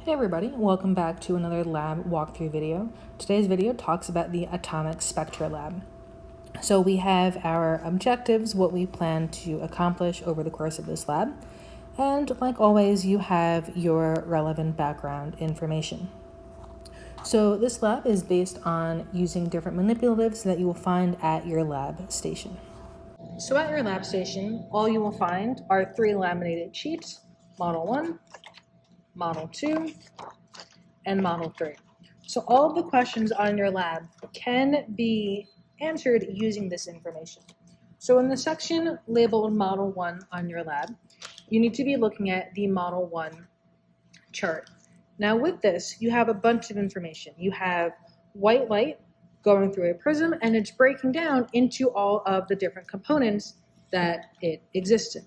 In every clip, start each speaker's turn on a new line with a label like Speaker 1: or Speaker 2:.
Speaker 1: Hey everybody, welcome back to another lab walkthrough video. Today's video talks about the Atomic Spectra lab. So we have our objectives, what we plan to accomplish over the course of this lab, and like always, you have your relevant background information. So this lab is based on using different manipulatives that you will find at your lab station. So at your lab station, all you will find are 3 laminated sheets, Model 1, Model 2, and Model 3. So all of the questions on your lab can be answered using this information. So in the section labeled Model 1 on your lab, you need to be looking at the Model 1 chart. Now with this, you have a bunch of information. You have white light going through a prism, and it's breaking down into all of the different components that it exists in.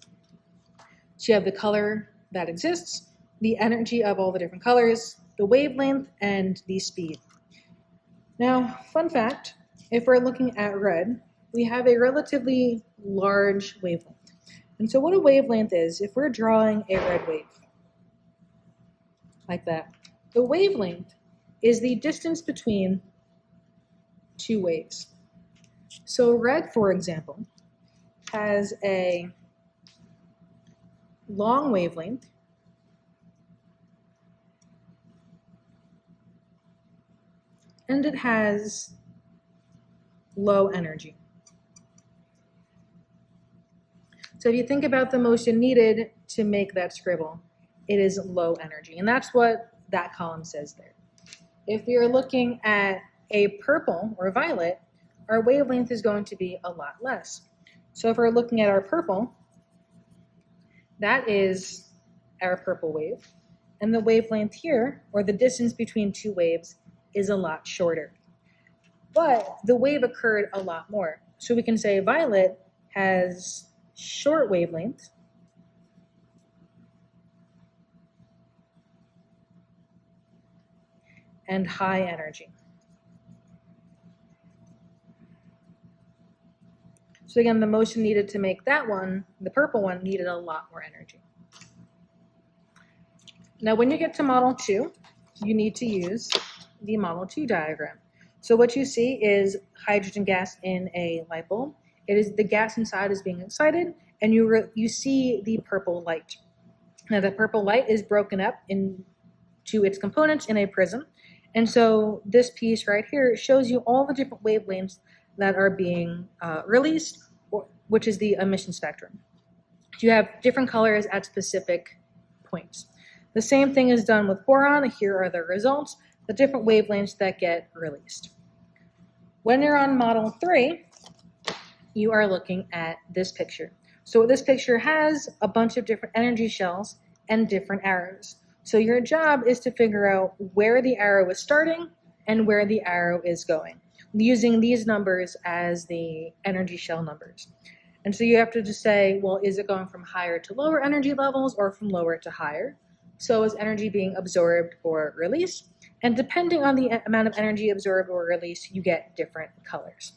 Speaker 1: So you have the color that exists, the energy of all the different colors, the wavelength, and the speed. Now, fun fact, if we're looking at red, we have a relatively large wavelength. And so what a wavelength is, if we're drawing a red wave, like that, the wavelength is the distance between 2 waves. So red, for example, has a long wavelength and it has low energy. So if you think about the motion needed to make that scribble, it is low energy, and that's what that column says there. If you're looking at a purple or violet, our wavelength is going to be a lot less. So if we're looking at our purple, that is our purple wave, and the wavelength here, or the distance between 2 waves, is a lot shorter. But the wave occurred a lot more. So we can say violet has short wavelength and high energy. So again, the motion needed to make that one, the purple one, needed a lot more energy. Now when you get to Model 2, you need to use the Model 2 diagram. So what you see is hydrogen gas in a light bulb. It is the gas inside is being excited, and you see the purple light. Now the purple light is broken up into its components in a prism, and so this piece right here shows you all the different wavelengths that are being released, which is the emission spectrum. You have different colors at specific points. The same thing is done with boron. Here are the results, the different wavelengths that get released. When you're on Model 3, you are looking at this picture. So this picture has a bunch of different energy shells and different arrows. So your job is to figure out where the arrow is starting and where the arrow is going, using these numbers as the energy shell numbers. And so you have to just say, well, is it going from higher to lower energy levels or from lower to higher? So is energy being absorbed or released? And depending on the amount of energy absorbed or released, you get different colors.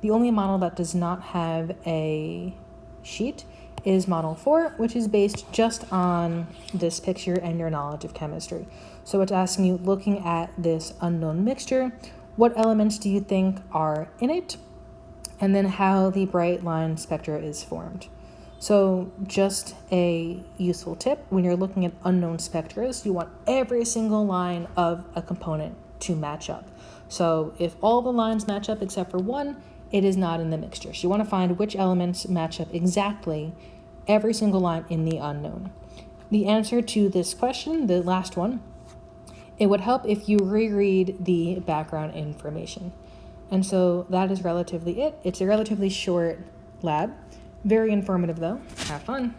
Speaker 1: The only model that does not have a sheet is Model 4, which is based just on this picture and your knowledge of chemistry. So it's asking you, looking at this unknown mixture, what elements do you think are in it? And then how the bright line spectra is formed. So just a useful tip, when you're looking at unknown spectras, you want every single line of a component to match up. So if all the lines match up except for one, it is not in the mixture. So you want to find which elements match up exactly every single line in the unknown. The answer to this question, the last one, it would help if you reread the background information. And so that is relatively it. It's a relatively short lab. Very informative though. Have fun.